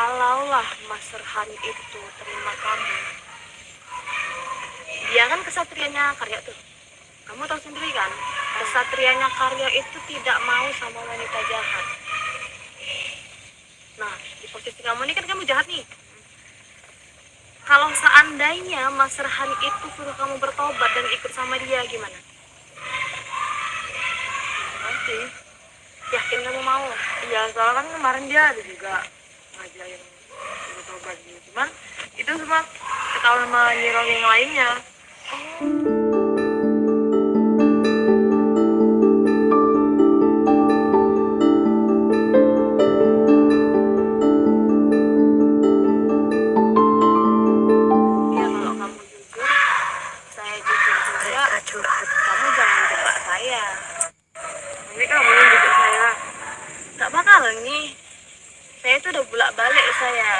Kalaulah Mas Serhan itu terima kamu, dia kan kesatrianya Karya tuh. Kamu tahu sendiri kan, kesatrianya Karya itu tidak mau sama wanita jahat. Nah, di posisi kamu ini kan kamu jahat nih. Kalau seandainya Mas Serhan itu suruh kamu bertobat dan ikut sama dia, gimana? Nanti Yakin kamu mau? iya, soalnya kan kemarin dia ada juga ngajarin bertobat gitu, cuman itu semua ketahuan sama nyirong yang lainnya. Ya kalau kamu jujur, saya jujur juga. Curhat. Kamu jangan jebak saya. Ini kamu yang jujur saya. Gak bakal nih. Saya itu udah bolak-balik saya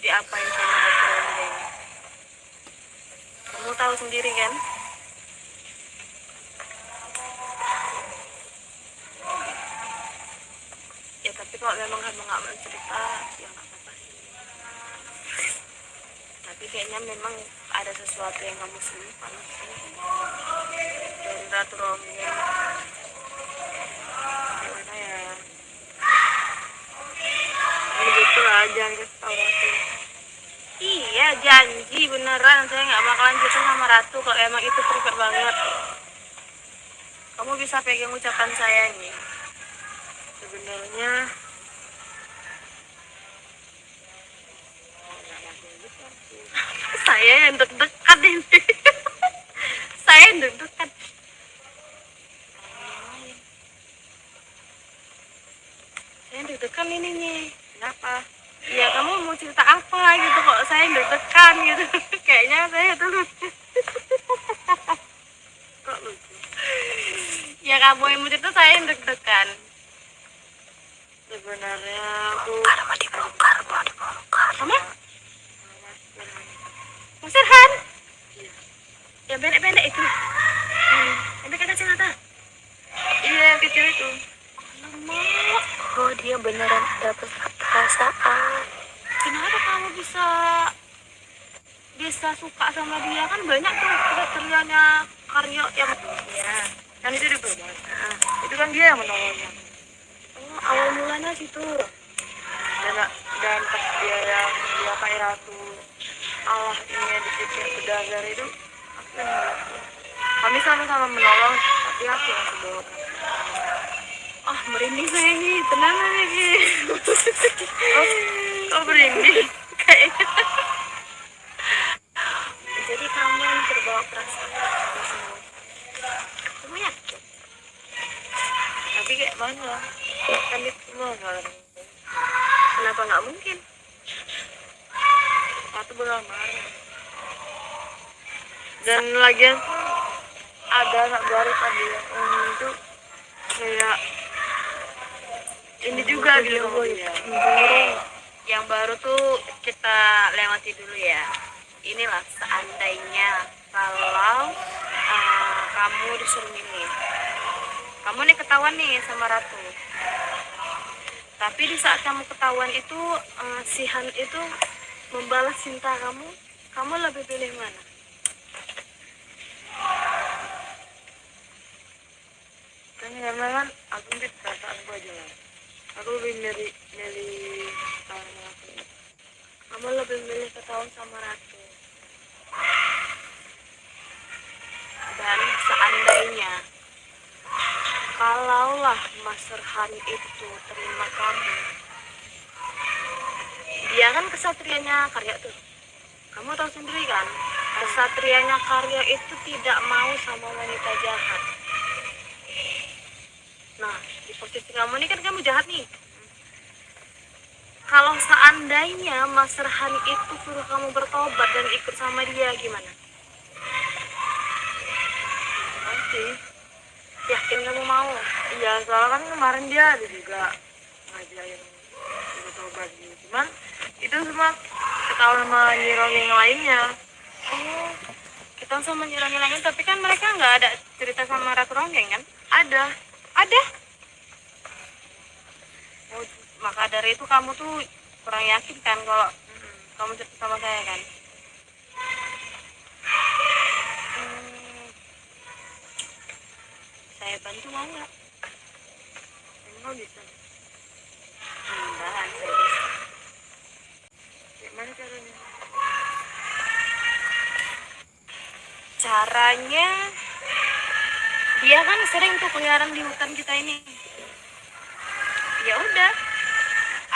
diapain sama dokter ini. Kamu tahu sendiri kan? Ya tapi kalau memang kamu nggak mau cerita, ya nggak apa-apa sih. Tapi kayaknya memang ada sesuatu yang kamu simpan dari Ratu Romeo. Gimana ya? Begitu lah, jangan kasih tahu aku. Iya, janji beneran saya nggak bakalan cerita sama Ratu kalau emang itu private banget. Kamu bisa pegang ucapan saya nih. Sebenarnya Saya yang deg-degan ini. Saya yang deg-degan. Saya yang deg-degan ini nih. kenapa? Ya kamu mau cerita apa gitu kok saya yang deg-degan gitu. Kayaknya saya tuh lucu. Kok lucu? Ya kamu yang mau cerita, saya yang deg-degan. Sebenarnya aku Mau dibongkar. Sama? Mas Firman. Mas Irhan? Iya. Yang pendek-pendek itu. Pendek-pendek cerita. Iya, yang kecil itu. Alamak. Oh, dia beneran dapat perasaan. Kenapa kamu bisa suka sama dia? Kan banyak tuh kriterianya Karya yang Iya, kan itu diprotes. Itu kan dia yang menolongnya. awal mulanya situ. Dan pas dia kayak ratu Allah ini yang dipikir berdarah itu, aku yang ngelakuin. Kami sama-sama menolong, tapi aku yang kebawa. Ah, merinding saya nih, tenang aja nih. Kok berinding? Kayaknya. Jadi kamu yang terbawa perasaan sama semua. Kamu yakin? Tapi kayak mana? Kan itu semua kan. Kenapa nggak mungkin? Aku bakal marah. Dan lagian ada anak baru tadi yang itu kayak ini juga gitu sama dia. Yang baru tuh kita lewati dulu ya. Inilah seandainya kalau kamu disuruh milih. Kamu nih ketahuan nih sama Ratu. Tapi di saat kamu ketahuan itu, si Han itu membalas cinta kamu, kamu lebih pilih mana? Karena kan aku ngeliat perasaan gue aja lah. Aku lebih milih sama aku. Kamu lebih milih ketahuan sama Ratu. Dan seandainya kalaulah Mas Serhan itu terima kamu, dia kan kesatrianya Karya tuh. Kamu tahu sendiri kan, kesatrianya Karya itu tidak mau sama wanita jahat. Nah, di posisi kamu ini kan kamu jahat nih. Kalau seandainya Mas Serhan itu suruh kamu bertobat dan ikut sama dia, gimana? Nanti Yakin kamu mau? iya, soalnya kan kemarin dia ada juga ngajarin bertobat gitu, cuman itu semua ketahuan sama nyirong yang lainnya. Oh, kita sama nyerang-nyerangin, tapi kan mereka nggak ada cerita sama Ratu Ronggeng kan? Ada. Ada. Oh, maka dari itu kamu tuh kurang yakin kan kalau kamu cerita sama saya kan. Hmm, saya bantu mau nggak? Emang bisa? Enggak, saya bisa. Gimana caranya? Caranya dia kan sering tuh keliaran di hutan kita ini. Ya udah,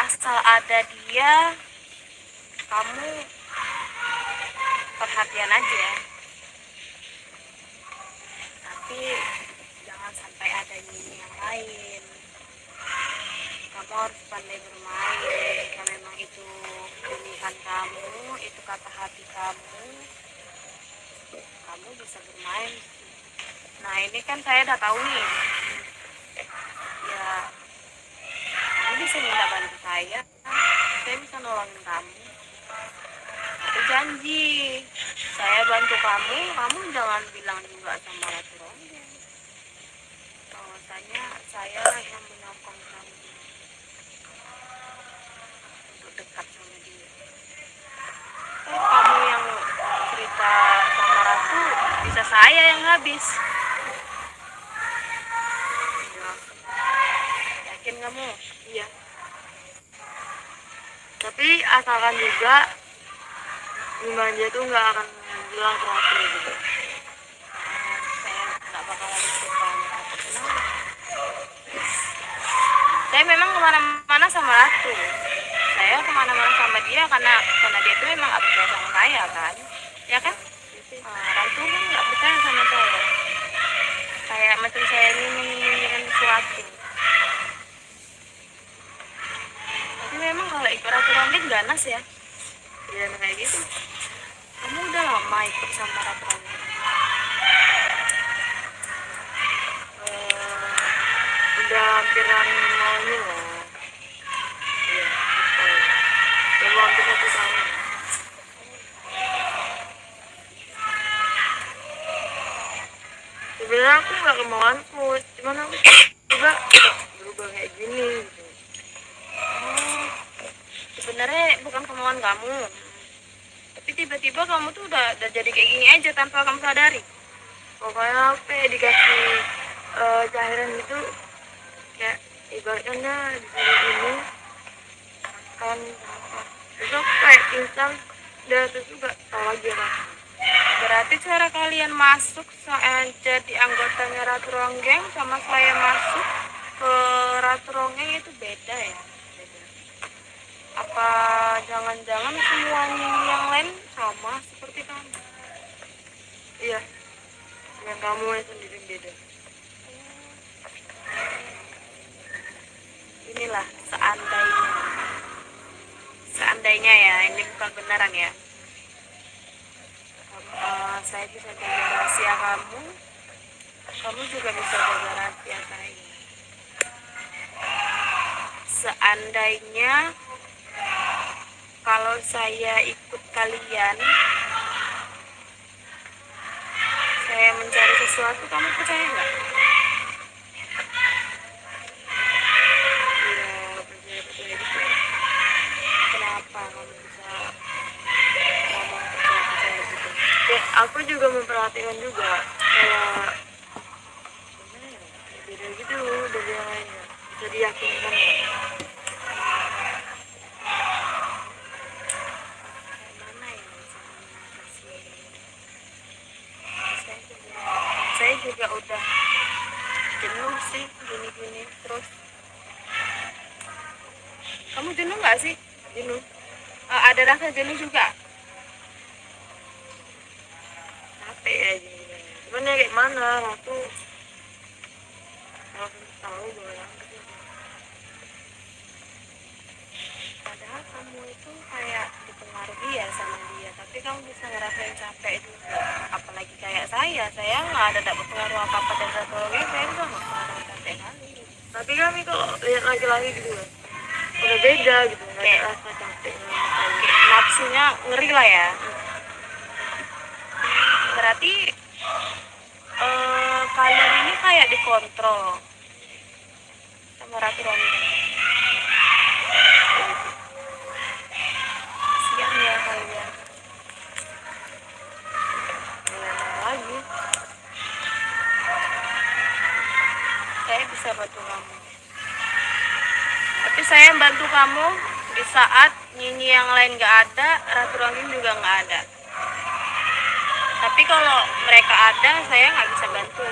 asal ada dia, kamu perhatian aja. Tapi jangan sampai ada nyanyi yang lain. Kamu harus pandai bermain. Jika memang itu pilihan kamu, itu kata hati kamu, kamu bisa bermain. Nah ini kan saya udah tahu nih. Ya, kamu bisa minta bantu saya bisa nolongin kamu. Aku janji, saya bantu kamu, kamu jangan bilang juga sama Ratu Ronggeng bahwasanya saya yang menyokong kamu untuk dekat sama dia. Kamu yang cerita sama Ratu, bisa saya yang habis. Ya, Yakin kamu? iya. Tapi asalkan juga gimana dia tuh nggak akan bilang ke aku gitu. Saya nggak bakalan cerita. Kenapa? Saya memang kemana-mana sama Ratu. Saya kemana-mana sama dia karena dia itu memang gak percaya sama saya kan, ya kan? Ratu kan nggak percaya sama saya, kayak macam saya ini menyembunyikan sesuatu. Tapi memang kalau ikut Ratu Ronggeng ganas ya. Iya, kayak gitu. Kamu udah lama ikut sama Ratu Ronggeng? Udah hampiran mau ini lah. Iya, udah mau hampir 1 tahun. Sebenarnya aku nggak kemauanku, cuman aku juga berubah kayak gini gitu. Oh, sebenarnya bukan kemauan kamu, tapi tiba-tiba kamu tuh udah jadi kayak gini aja tanpa kamu sadari. Pokoknya apa ya, dikasih cairan gitu, kayak ibaratnya disuruh ini kan, terus aku kayak pingsan, udah terus juga tahu lagi kan. Berarti cara kalian masuk jadi anggotanya Ratu Ronggeng sama saya masuk ke Ratu Ronggeng itu beda ya? Apa jangan-jangan semua yang lain sama seperti kamu? Iya, yang kamu yang sendiri beda. Inilah seandainya ya, ini bukan benaran ya. Saya bisa jaga rahasia kamu, kamu juga bisa jaga rahasia saya. Seandainya kalau saya ikut kalian, saya mencari sesuatu, kamu percaya nggak? Iya, percaya gitu. Kenapa kamu bisa ngomong percaya gitu? Ya, aku juga memperhatikan juga kayak gimana ya, beda gitu dari yang lainnya, bisa diyakinkan ya. Mana ya saya juga udah jenuh sih gini-gini terus. Kamu jenuh nggak sih? Jenuh. Ada rasa jenuh juga? Capek ya gini. Cuman ya kayak mana Ratu kalau tahu bahwa yang Padahal kamu itu kayak dipengaruhi ya sama dia, tapi kamu bisa ngerasain capek juga. Apalagi kayak saya nggak ada dapat pengaruh apa-apa dari Ratologi, saya juga nggak pengaruh capek kali. tapi kami kalau lihat laki-laki gitu kan udah beda gitu, nggak ada Kayak rasa capek. nafsunya ngeri lah ya. Berarti kalian ini kayak dikontrol sama Ratu Ronggeng. bantu kamu di saat Nyinyi yang lain gak ada, Ratu Ronggeng juga gak ada. Tapi kalau mereka ada, saya nggak bisa bantu.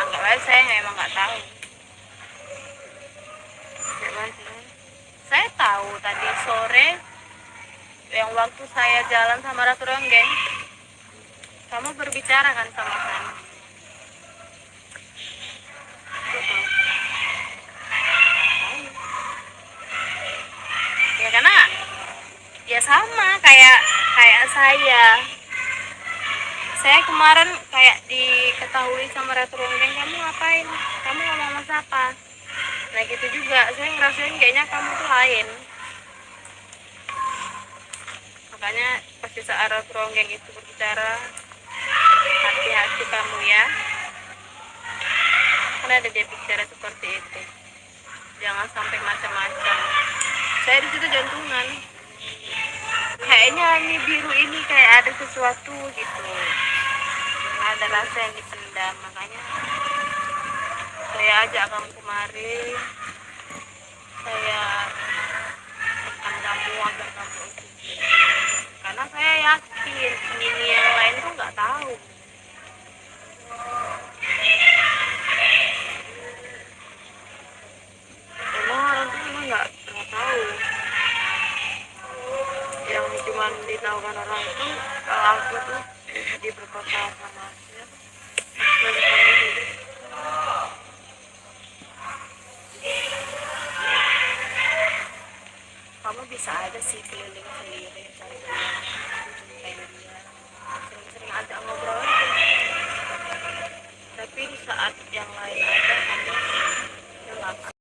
Anggap aja saya memang nggak tahu. Saya tahu tadi sore yang waktu saya jalan sama Ratu Ronggeng, kamu berbicara kan sama saya. Ya karena ya sama kayak saya kemarin kayak diketahui sama Ratu Ronggeng, kamu ngapain, kamu ngomong sama siapa. Nah gitu juga saya ngerasain kayaknya kamu tuh lain. Makanya pasti saat Ratu Ronggeng itu berbicara, hati-hati kamu ya, karena ada dia bicara seperti itu, jangan sampai macam-macam. Saya di situ jantungan, kayaknya ini biru ini kayak ada sesuatu gitu, ada rasa yang dipendam. Makanya saya ajak kamu kemari, saya tekan kamu agar kamu ikut, karena saya yakin ini yang lain tuh nggak tahu. Emang orang tuh memang nggak tahu. Yang cuman ditahukan orang itu kalau aku tuh diperkosa sama Asya. Kamu bisa aja sih keliling sendiri cari teman kayak dia, sering-sering ajak ngobrol aja. Tapi di saat yang lain ada, kamu